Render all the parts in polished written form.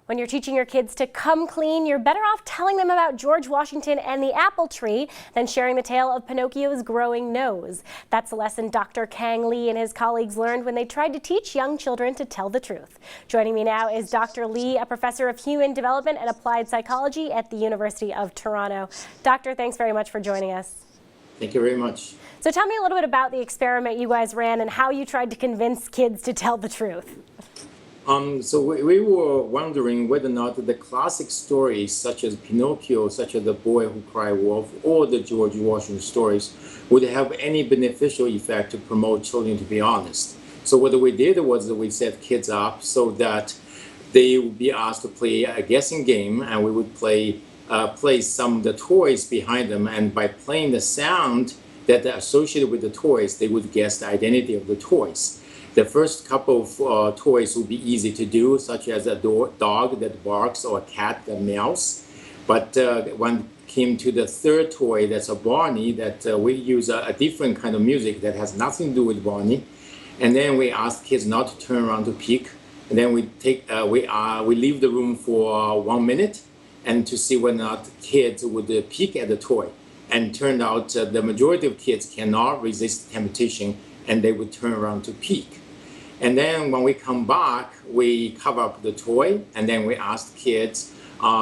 When you're teaching your kids to come clean, you're better off telling them about George Washington and the apple tree than sharing the tale of Pinocchio's growing nose. That's a lesson Dr. Kang Lee and his colleagues learned when they tried to teach young children to tell the truth. Joining me now is Dr. Lee, a professor of human development and applied psychology at the University of Toronto. Doctor, thanks very much for joining us. Thank you very much. So tell me a little bit about the experiment you guys ran and how you tried to convince kids to tell the truth. So we were wondering whether or not the classic stories such as Pinocchio, such as The Boy Who Cried Wolf, or the George Washington stories would have any beneficial effect to promote children to be honest. So what we did was we set kids up so that they would be asked to play a guessing game, and we would place some of the toys behind them, and by playing the sound that are associated with the toys, they would guess the identity of the toys. The first couple of toys would be easy to do, such as a dog that barks or a cat that meows. But when it came to the third toy, that's a Barney, that we use a different kind of music that has nothing to do with Barney. And then we ask kids not to turn around to peek. And then we leave the room for 1 minute and to see whether or not kids would peek at the toy. And turned out the majority of kids cannot resist temptation, and they would turn around to peek. And then when we come back, we cover up the toy, and then we ask kids,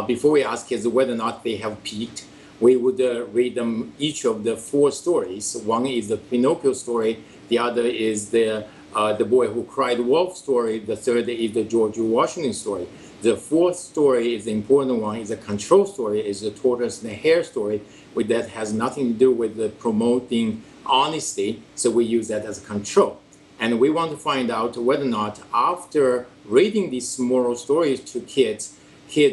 before we ask kids whether or not they have peeked, we would read them each of the 4 stories. One is the Pinocchio story, the other is the Boy Who Cried Wolf story, the third is the George Washington story. The 4th story is the important one, is a control story, is the tortoise and the hare story, that has nothing to do with the promoting honesty, so we use that as a control. And we want to find out whether or not after reading these moral stories to kids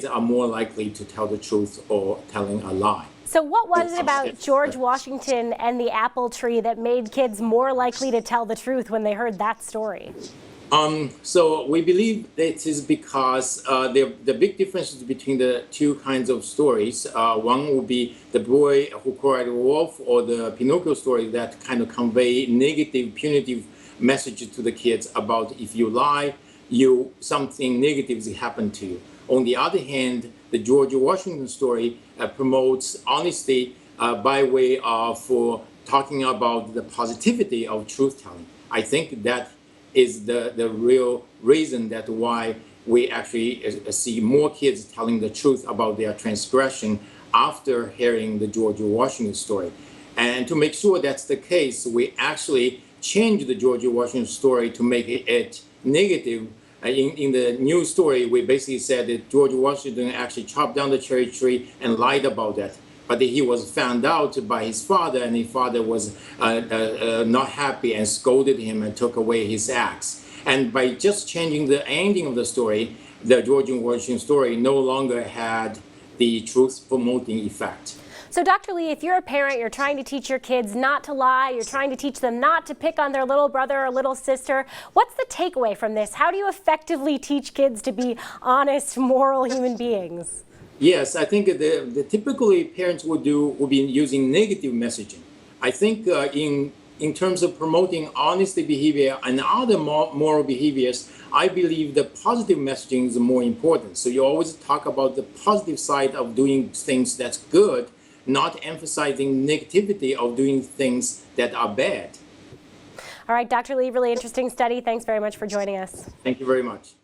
are more likely to tell the truth or telling a lie. So what was it about George Washington and the apple tree that made kids more likely to tell the truth when they heard that story? So we believe it is because the big differences between the 2 kinds of stories. One would be the Boy Who Cried Wolf or the Pinocchio story that kind of convey negative, punitive messages to the kids about if you lie, something negative will happen to you. On the other hand, the George Washington story promotes honesty by way of talking about the positivity of truth-telling. I think that is the real reason that why we actually see more kids telling the truth about their transgression after hearing the George Washington story. And to make sure that's the case, we actually changed the George Washington story to make it negative. In the new story, we basically said that George Washington actually chopped down the cherry tree and lied about that. But he was found out by his father, and his father was not happy and scolded him and took away his axe. And by just changing the ending of the story, the George Washington story no longer had the truth-promoting effect. So Dr. Lee, if you're a parent, you're trying to teach your kids not to lie, you're trying to teach them not to pick on their little brother or little sister, what's the takeaway from this? How do you effectively teach kids to be honest, moral human beings? Yes, I think the typically parents would be using negative messaging. I think in terms of promoting honesty behavior and other moral behaviors, I believe the positive messaging is more important. So you always talk about the positive side of doing things that's good, not emphasizing negativity of doing things that are bad. All right, Dr. Lee, really interesting study. Thanks very much for joining us. Thank you very much.